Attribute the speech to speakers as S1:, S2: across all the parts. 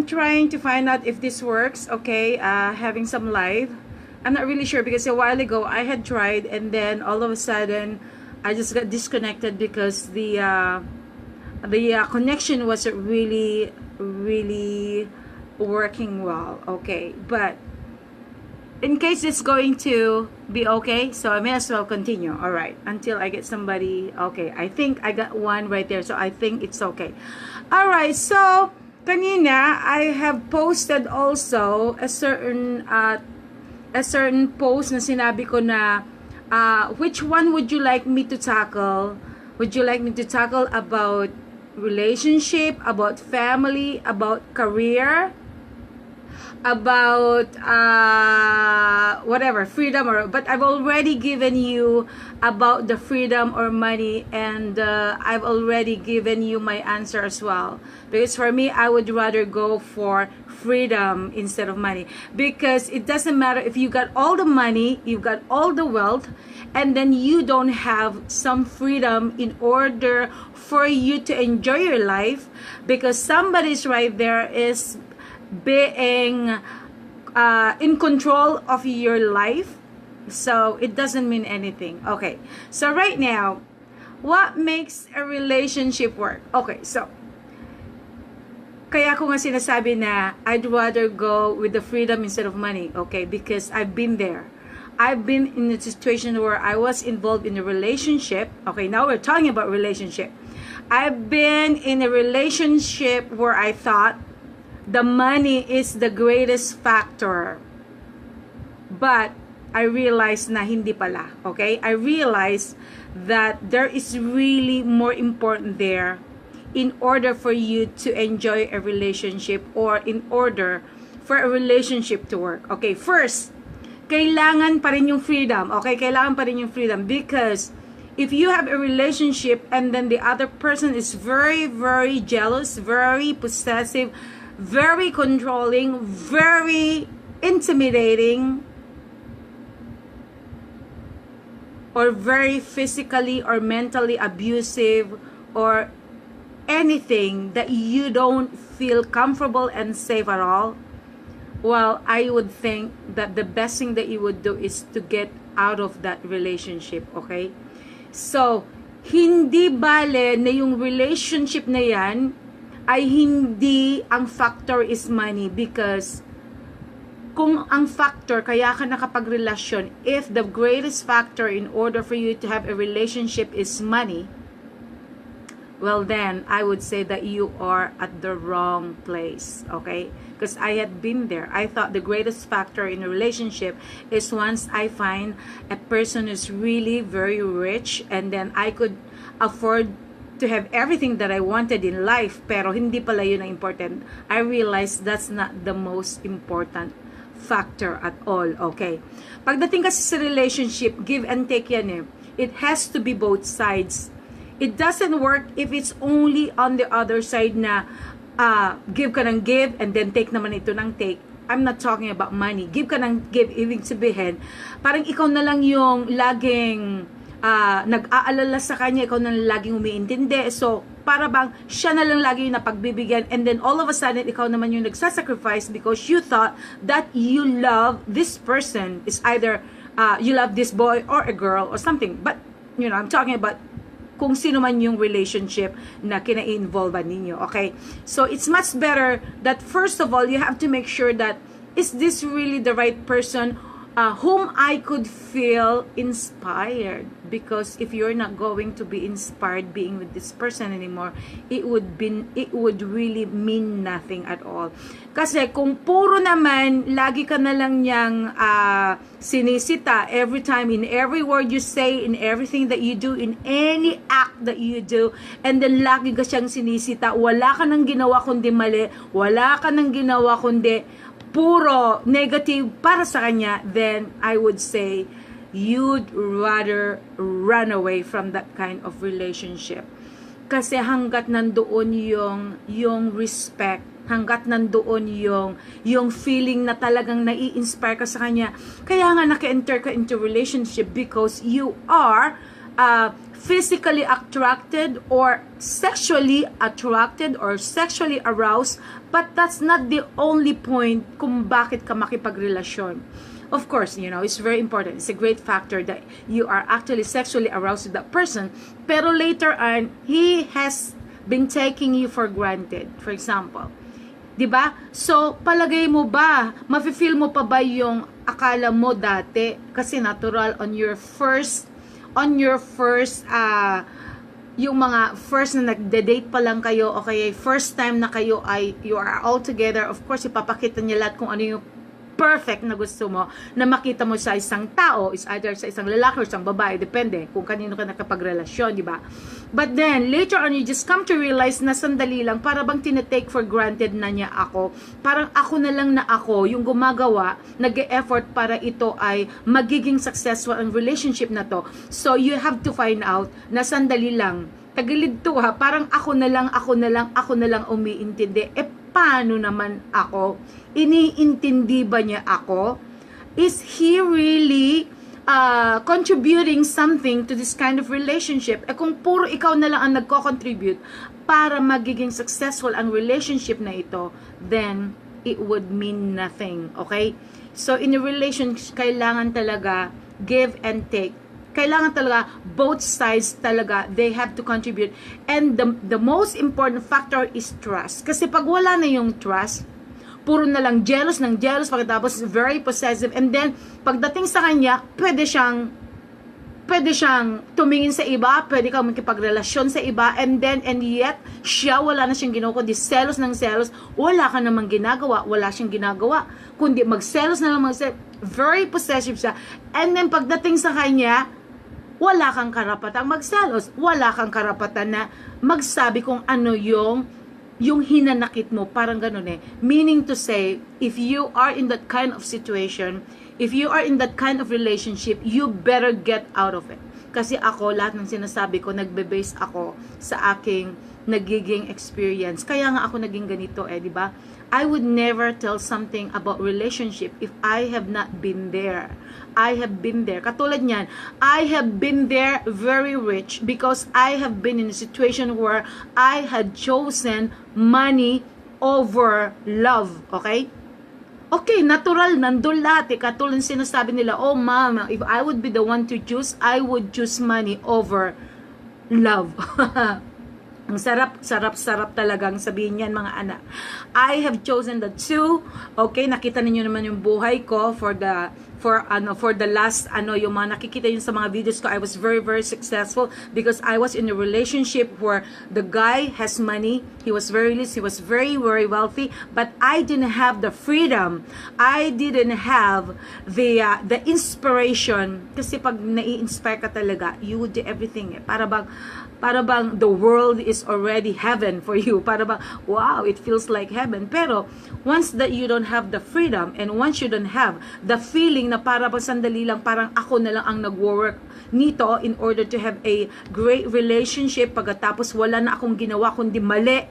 S1: I'm trying to find out if this works. Okay, having some live. I'm not really sure because a while ago I had tried and then all of a sudden I just got disconnected because the connection wasn't really working well. Okay, but in case it's going to be okay, so I may as well continue. All right, until I get somebody. Okay, I think I got one right there, so I think it's okay. All right, so kanina I have posted also a certain post na sinabi ko na which one would you like me to tackle? Would you like me to tackle about relationship, about family, about career, about whatever, freedom, or but I've already given you about the freedom or money, and I've already given you my answer as well, because for me I would rather go for freedom instead of money, because it doesn't matter if you got all the money, you've got all the wealth, and then you don't have some freedom in order for you to enjoy your life, because somebody's right there is being in control of your life. So it doesn't mean anything. Okay, so right now, what makes a relationship work? Okay, so kaya ko nga sinasabi na I'd rather go with the freedom instead of money. Okay, because I've been there. I've been in a situation where I was involved in a relationship. Okay, now we're talking about relationship. I've been in a relationship where I thought the money is the greatest factor. But I realized na hindi pala. Okay? I realized that there is really more important there in order for you to enjoy a relationship, or in order for a relationship to work. Okay, first, kailangan pa rin yung freedom. Okay, kailangan pa rin yung freedom, because if you have a relationship and then the other person is very jealous, very possessive, very controlling, very intimidating, or very physically or mentally abusive, or anything that you don't feel comfortable and safe at all, well, I would think that the best thing that you would do is to get out of that relationship. Okay? So, hindi bale na yung relationship na yan ay hindi ang factor is money, because kung ang factor kaya ka nakapagrelasyon, if the greatest factor in order for you to have a relationship is money, well then I would say that you are at the wrong place. Okay, because I had been there. I thought the greatest factor in a relationship is once I find a person who's really very rich, and then I could afford to have everything that I wanted in life, pero hindi pala yun ang important. I realized that's not the most important factor at all. Okay, pagdating kasi sa relationship, give and take yan eh. It has to be both sides. It doesn't work if it's only on the other side na give ka ng give and then take naman ito ng take. I'm not talking about money. Give ka ng give, ibig sabihin parang ikaw na lang yung laging nag-aalala sa kanya, ikaw na lang laging umiintindi. So para bang siya na lang lagi yung napagbibigyan, and then all of a sudden ikaw naman yung nagsasacrifice because you thought that you love this person. Is either you love this boy or a girl or something. But you know, I'm talking about kung sino man yung relationship na kina-involve ninyo. Okay, so it's much better that first of all you have to make sure that is this really the right person whom I could feel inspired, because if you're not going to be inspired being with this person anymore, it would really mean nothing at all. Kasi kung puro naman lagi ka na lang niyang sinisita every time, in every word you say, in everything that you do, in any act that you do, and then lagi ka siyang sinisita, wala ka nang ginawa kundi mali, wala ka nang ginawa kundi puro negative para sa kanya, then I would say you'd rather run away from that kind of relationship. Kasi hanggat nandoon yung respect, hanggat nandoon yung feeling na talagang nai-inspire ka sa kanya, kaya nga naka-enter ka into relationship, because you are physically attracted or sexually aroused, but that's not the only point kung bakit ka makipagrelasyon. Of course, it's very important. It's a great factor that you are actually sexually aroused with that person, pero later on, he has been taking you for granted, for example. Diba? So, palagay mo ba, mafe-feel mo pa ba yung akala mo dati? Kasi natural on your first, yung mga first na nagde-date pa lang kayo, okay, first time na kayo ay, you are all together, of course, ipapakita niya lahat kung ano yung perfect na gusto mo na makita mo sa isang tao, is either sa isang lalaki or isang babae, depende kung kanino ka nakapagrelasyon, di ba? But then, later on, you just come to realize na sandali lang, para bang tinetake for granted na niya ako. Parang ako na lang na ako, yung gumagawa, nag-e-effort para ito ay magiging successful ang relationship na to. So, you have to find out na sandali lang, tagilid to ha, parang ako na lang umiintindi. Paano naman ako? Iniintindi ba niya ako? Is he really contributing something to this kind of relationship? Kung puro ikaw na lang ang nagko-contribute para magiging successful ang relationship na ito, then it would mean nothing. Okay? So, in a relationship, kailangan talaga give and take. Kailangan talaga, both sides talaga, they have to contribute. And the most important factor is trust. Kasi pag wala na yung trust, puro na lang jealous, pagkatapos very possessive, and then, pagdating sa kanya, pwede siyang tumingin sa iba, pwede kang makipagrelasyon sa iba, and yet, siya wala na siyang ginagawa, kundi selos ng selos, wala ka namang ginagawa, wala siyang ginagawa, kundi magselos na lang, very possessive siya, and then pagdating sa kanya, wala kang karapatang magselos, wala kang karapatan na magsabi kung ano yung hinanakit mo, parang ganun eh. Meaning to say, if you are in that kind of situation, if you are in that kind of relationship, you better get out of it. Kasi ako, lahat ng sinasabi ko, nagbe-base ako sa aking nagiging experience. Kaya nga ako naging ganito di ba? I would never tell something about relationship if I have not been there. I have been there. Katulad niyan, I have been there very rich because I have been in a situation where I had chosen money over love. Okay? Okay, natural, nandun lahat. Katulad sinasabi nila, oh mama, if I would be the one to choose, I would choose money over love. Ang sarap talagang sabihin niyan mga anak. I have chosen the two. Okay, nakita niyo naman yung buhay ko for the last yung mga nakikita yun sa mga videos ko. I was very successful because I was in a relationship where the guy has money, he was very rich, he was very wealthy, but I didn't have the freedom. I didn't have the inspiration, kasi pag nai-inspire ka talaga, you would do everything. Para bang the world is already heaven for you. Para bang, wow, it feels like heaven. Pero, once that you don't have the freedom, and once you don't have the feeling na para bang sandali lang, parang ako na lang ang nag-work nito in order to have a great relationship, pagkatapos wala na akong ginawa kundi mali.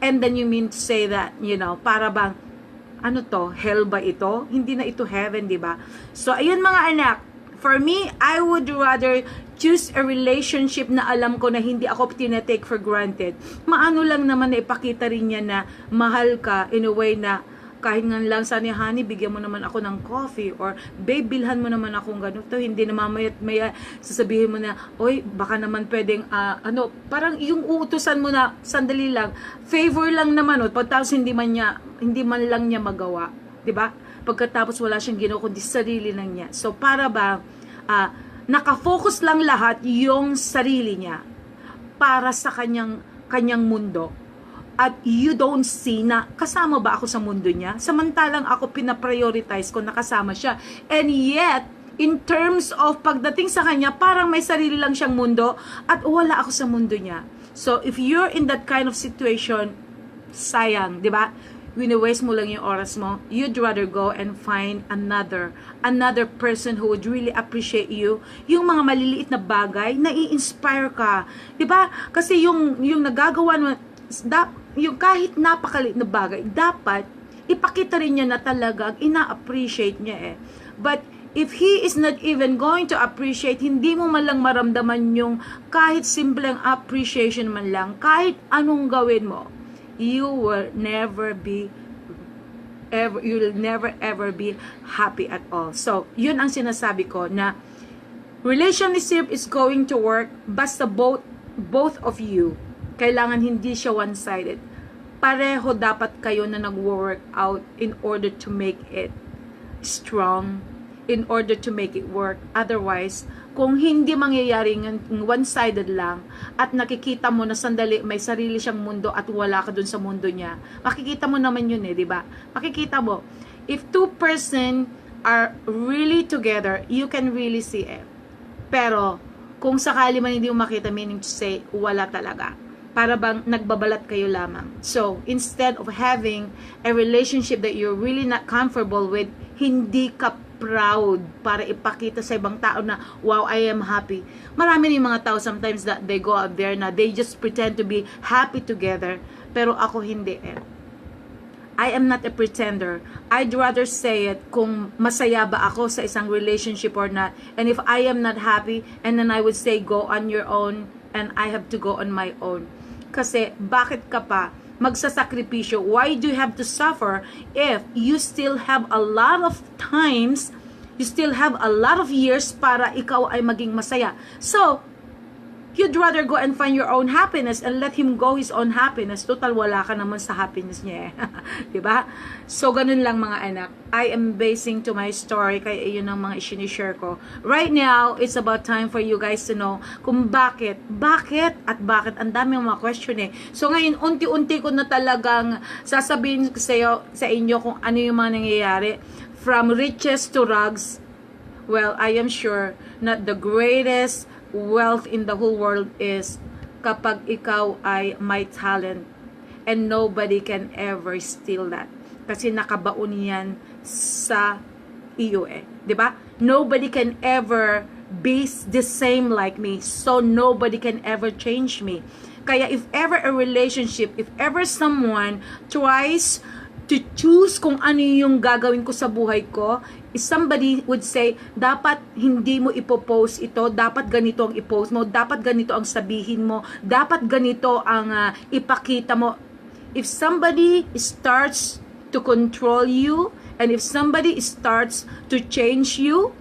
S1: And then you mean to say that, para bang, ano to, hell ba ito? Hindi na ito heaven, di ba? So, ayun mga anak, for me, I would rather choose a relationship na alam ko na hindi ako tinetake for granted. Maano lang naman na ipakita rin niya na mahal ka in a way na kahit nga lang sana, honey, bigyan mo naman ako ng coffee, or babe, bilhan mo naman akong ganito, hindi na maya sasabihin mo na, oy, baka naman pwedeng, parang yung uutusan mo na, sandali lang, favor lang naman, pagkatapos hindi man lang niya magawa, di ba? Pagkatapos wala siyang ginawa, kundi sarili lang niya. So, para ba, nakafocus lang lahat yung sarili niya para sa kanyang mundo, at you don't see na kasama ba ako sa mundo niya, samantalang ako pinaprioritize ko na kasama siya, and yet in terms of pagdating sa kanya, parang may sarili lang siyang mundo at wala ako sa mundo niya. So if you're in that kind of situation, sayang, di ba? Wini-waste mo lang yung oras mo. You'd rather go and find another person who would really appreciate you. Yung mga maliliit na bagay, nai-inspire ka. 'Di ba? Kasi yung nagagawa mo, yung kahit napakaliit na bagay, dapat ipakita rin niya na talagang ina-appreciate niya But if he is not even going to appreciate, hindi mo man lang maramdaman yung kahit simpleng appreciation man lang, kahit anong gawin mo, you will never ever be happy at all. So, yun ang sinasabi ko na relationship is going to work basta both of you. Kailangan hindi siya one-sided. Pareho dapat kayo na nag-work out in order to make it strong, in order to make it work. Otherwise, kung hindi mangyayari ng one-sided lang at nakikita mo na sandali may sarili siyang mundo at wala ka dun sa mundo niya, makikita mo naman yun di ba? Makikita mo. If two person are really together, you can really see it. Pero, kung sakali man hindi mo makita, meaning to say, wala talaga. Para bang nagbabalat kayo lamang. So, instead of having a relationship that you're really not comfortable with, hindi ka proud para ipakita sa ibang tao na, wow, I am happy. Marami yung mga tao sometimes that they go out there na they just pretend to be happy together. Pero ako hindi I am not a pretender. I'd rather say it kung masaya ba ako sa isang relationship or not. And if I am not happy, and then I would say, go on your own, and I have to go on my own. Kasi, bakit ka pa magsasakripisyo? Why do you have to suffer if you still have a lot of times, you still have a lot of years para ikaw ay maging masaya? So, you'd rather go and find your own happiness and let him go his own happiness. Total, wala ka naman sa happiness niya diba? So, ganun lang mga anak. I am basing to my story, kaya yun ang mga isinishare ko. Right now, it's about time for you guys to know kung bakit. Ang dami mga question So, ngayon, unti-unti ko na talagang sasabihin sa inyo kung ano yung mga nangyayari. From riches to rags. Well, I am sure not the greatest wealth in the whole world is kapag ikaw ay may talent and nobody can ever steal that kasi nakabaon yan sa iyo diba? Nobody can ever be the same like me, so nobody can ever change me. Kaya if ever a relationship, if ever someone tries to choose kung ano yung gagawin ko sa buhay ko, if somebody would say, dapat hindi mo ipopost ito, dapat ganito ang ipost mo, dapat ganito ang sabihin mo, dapat ganito ang ipakita mo. If somebody starts to control you, and if somebody starts to change you,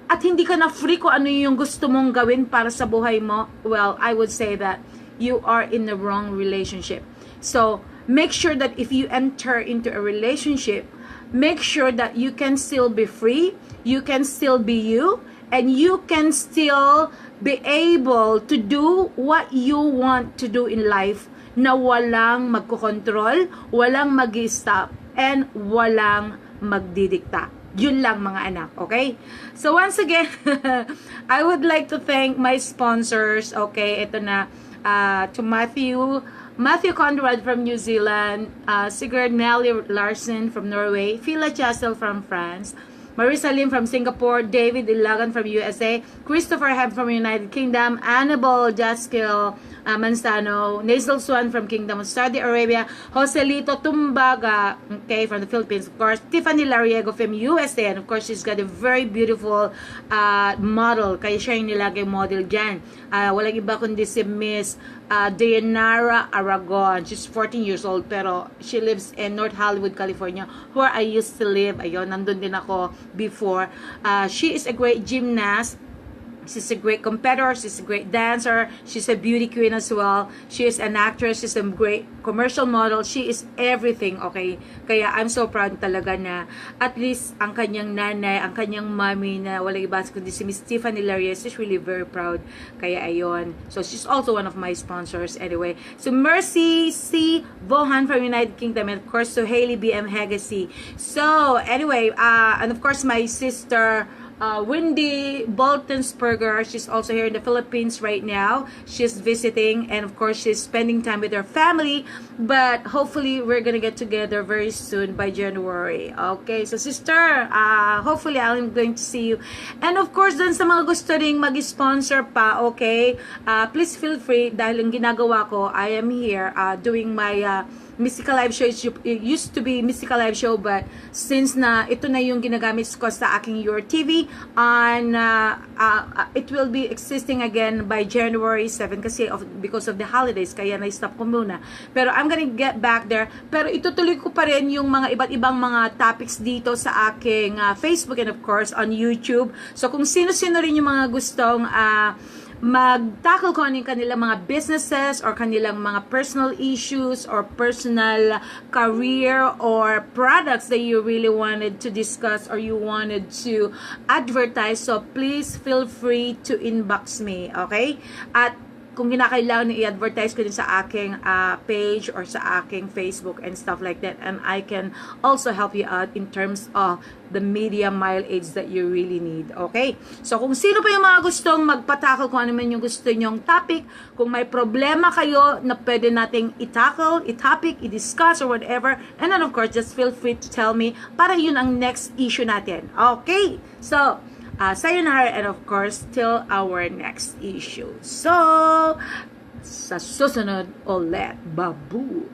S1: at hindi ka na free kung ano yung gusto mong gawin para sa buhay mo, well, I would say that you are in the wrong relationship. So, make sure that if you enter into a relationship, make sure that you can still be free, you can still be you, and you can still be able to do what you want to do in life na walang magkokontrol, walang mag-stop, and walang magdidikta. Yun lang mga anak, okay? So once again, I would like to thank my sponsors, okay? Ito na, to Matthew CONRAD from New Zealand, SIGURD NALI LARSEN from Norway, FILA CHASTEL from France, MARISSA from Singapore, David ILAGAN from USA, Christopher HEBB from United Kingdom, ANNABELLE JAZKILE, MANZANO, NAZEL SUAN from Kingdom of Saudi Arabia, JOSELITO TUMBAGA, okay, from the Philippines, of course, TIFFANY LARIEGO from USA, and of course, she's got a very beautiful model, kaya siya yung nilagay model dyan. Walang iba kundi si Miss Dayanara Aragon. She's 14 years old, pero she lives in North Hollywood, California, where I used to live. Ayun, nandun din ako before. She is a great gymnast. She's a great competitor. She's a great dancer. She's a beauty queen as well. She is an actress. She's a great commercial model. She is everything, okay? Kaya I'm so proud talaga na at least ang kanyang nanay, ang kanyang mommy na walang iba kundi si Miss Tiffany Larries is really very proud. Kaya ayun. So she's also one of my sponsors anyway. So Mercy C. VAUGHAN from United Kingdom, and of course to HAELY BM HEGAZY. So anyway, and of course my sister Wendy BALTENSPERGER, she's also here in the Philippines right now. She's visiting, and of course she's spending time with her family, but hopefully we're gonna get together very soon by January. Okay, so sister, hopefully I'm going to see you. And of course dun sa mga gusto ring mag-sponsor pa, okay, please feel free, dahil ang ginagawa ko, I am here doing my Mystica Live Show, it used to be Mystica Live Show, but since na ito na yung ginagamit ko sa aking Your TV, and it will be existing again by January 7 kasi because of the holidays, kaya na-stop ko muna. Pero I'm gonna get back there. Pero itutuloy ko pa rin yung mga iba't ibang mga topics dito sa aking Facebook and of course on YouTube. So kung sino-sino rin yung mga gustong mag-tackle ko ano yung kanilang mga businesses or kanilang mga personal issues or personal career or products that you really wanted to discuss or you wanted to advertise, so please feel free to inbox me, okay? At kung kinakailangan i-advertise ko din sa aking page or sa aking Facebook and stuff like that, and I can also help you out in terms of the media mileage that you really need, okay? So kung sino pa yung mga gustong magpatakal, kung ano man yung gusto nyong topic, kung may problema kayo na pwede nating i-tackle, i-topic, i-discuss or whatever, and then of course just feel free to tell me para yun ang next issue natin, okay? So sayonara, and of course till our next issue. So sa susunod ulit, babu.